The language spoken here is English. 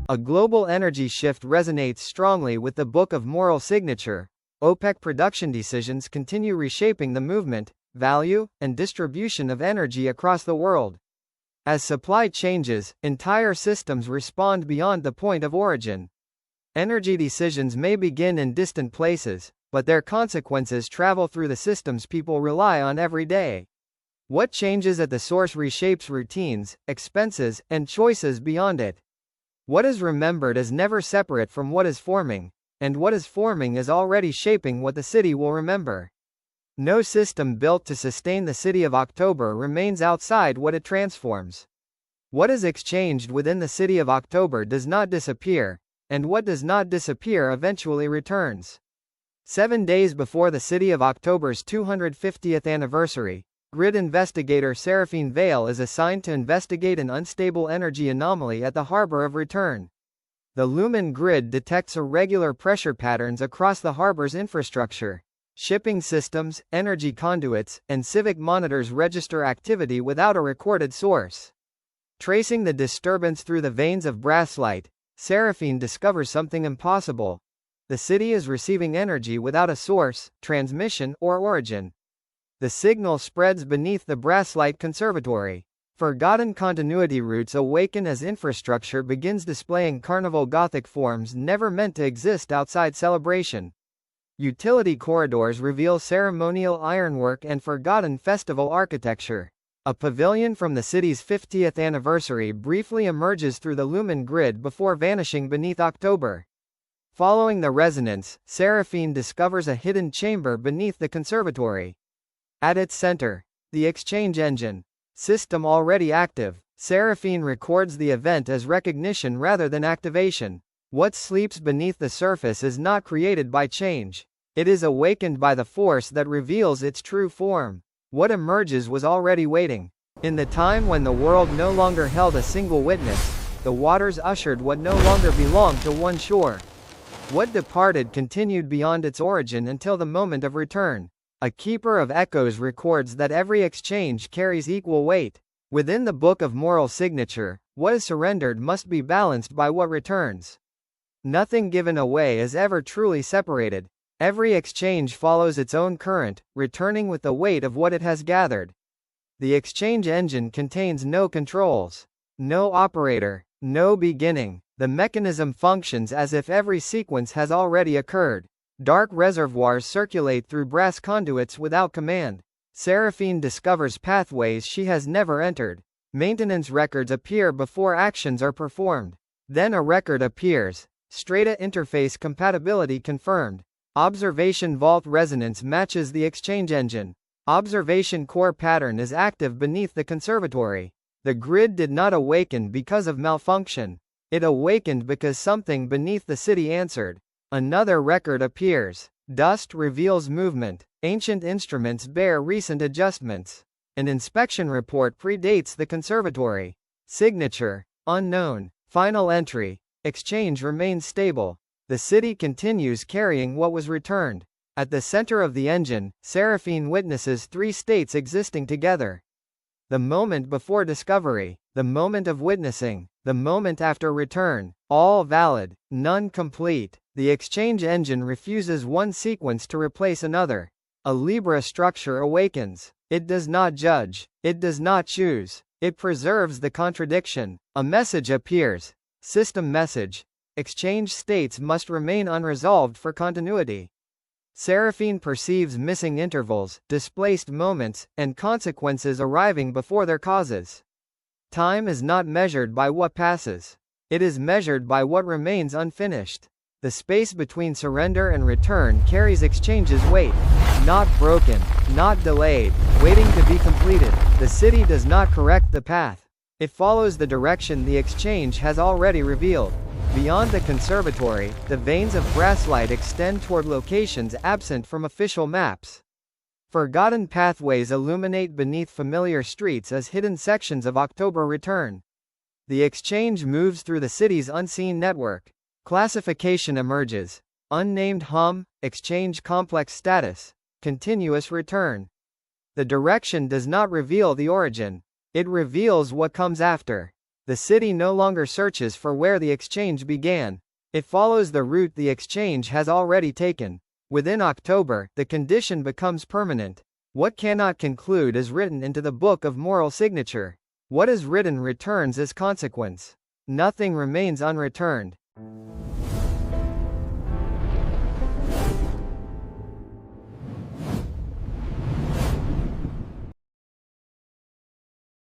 A global energy shift resonates strongly with the Book of Moral Signature. OPEC production decisions continue reshaping the movement, value, and distribution of energy across the world. As supply changes, entire systems respond beyond the point of origin. Energy decisions may begin in distant places, but their consequences travel through the systems people rely on every day. What changes at the source reshapes routines, expenses, and choices beyond it. What is remembered is never separate from what is forming, and what is forming is already shaping what the city will remember. No system built to sustain the city of October remains outside what it transforms. What is exchanged within the city of October does not disappear, and what does not disappear eventually returns. 7 days before the city of October's 250th anniversary, grid investigator Seraphine Vale is assigned to investigate an unstable energy anomaly at the harbor of return. The Lumen grid detects irregular pressure patterns across the harbor's infrastructure. Shipping systems, energy conduits, and civic monitors register activity without a recorded source. Tracing the disturbance through the veins of brass light, Seraphine discovers something impossible. The city is receiving energy without a source, transmission, or origin. The signal spreads beneath the brass-light conservatory. Forgotten continuity routes awaken as infrastructure begins displaying carnival Gothic forms never meant to exist outside celebration. Utility corridors reveal ceremonial ironwork and forgotten festival architecture. A pavilion from the city's 50th anniversary briefly emerges through the Lumen grid before vanishing beneath October. Following the resonance, Seraphine discovers a hidden chamber beneath the conservatory. At its center, the exchange engine. System already active, Seraphine records the event as recognition rather than activation. What sleeps beneath the surface is not created by change. It is awakened by the force that reveals its true form. What emerges was already waiting. In the time when the world no longer held a single witness, the waters ushered what no longer belonged to one shore. What departed continued beyond its origin until the moment of return. A keeper of echoes records that every exchange carries equal weight. Within the Book of Moral Signature, what is surrendered must be balanced by what returns. Nothing given away is ever truly separated. Every exchange follows its own current, returning with the weight of what it has gathered. The exchange engine contains no controls, no operator, no beginning. The mechanism functions as if every sequence has already occurred. Dark reservoirs circulate through brass conduits without command. Seraphine discovers pathways she has never entered. Maintenance records appear before actions are performed. Then a record appears. Strata interface compatibility confirmed. Observation vault resonance matches the exchange engine. Observation core pattern is active beneath the conservatory. The grid did not awaken because of malfunction. It awakened because something beneath the city answered. Another record appears. Dust reveals movement. Ancient instruments bear recent adjustments. An inspection report predates the conservatory. Signature unknown. Final entry. Exchange remains stable. The city continues carrying what was returned. At the center of the engine, Seraphine witnesses 3 states existing together. The moment before discovery, the moment of witnessing, the moment after return, all valid, none complete. The exchange engine refuses one sequence to replace another. A Libra structure awakens. It does not judge. It does not choose. It preserves the contradiction. A message appears. System message. Exchange states must remain unresolved for continuity. Seraphine perceives missing intervals, displaced moments, and consequences arriving before their causes. Time is not measured by what passes. It is measured by what remains unfinished. The space between surrender and return carries exchange's weight. Not broken, not delayed, waiting to be completed. The city does not correct the path. It follows the direction the exchange has already revealed. Beyond the conservatory, the veins of brass light extend toward locations absent from official maps. Forgotten pathways illuminate beneath familiar streets as hidden sections of October return. The exchange moves through the city's unseen network. Classification emerges. Unnamed hum, exchange complex status, continuous return. The direction does not reveal the origin. It reveals what comes after. The city no longer searches for where the exchange began. It follows the route the exchange has already taken. Within October, the condition becomes permanent. What cannot conclude is written into the book of moral signature. What is written returns as consequence. Nothing remains unreturned.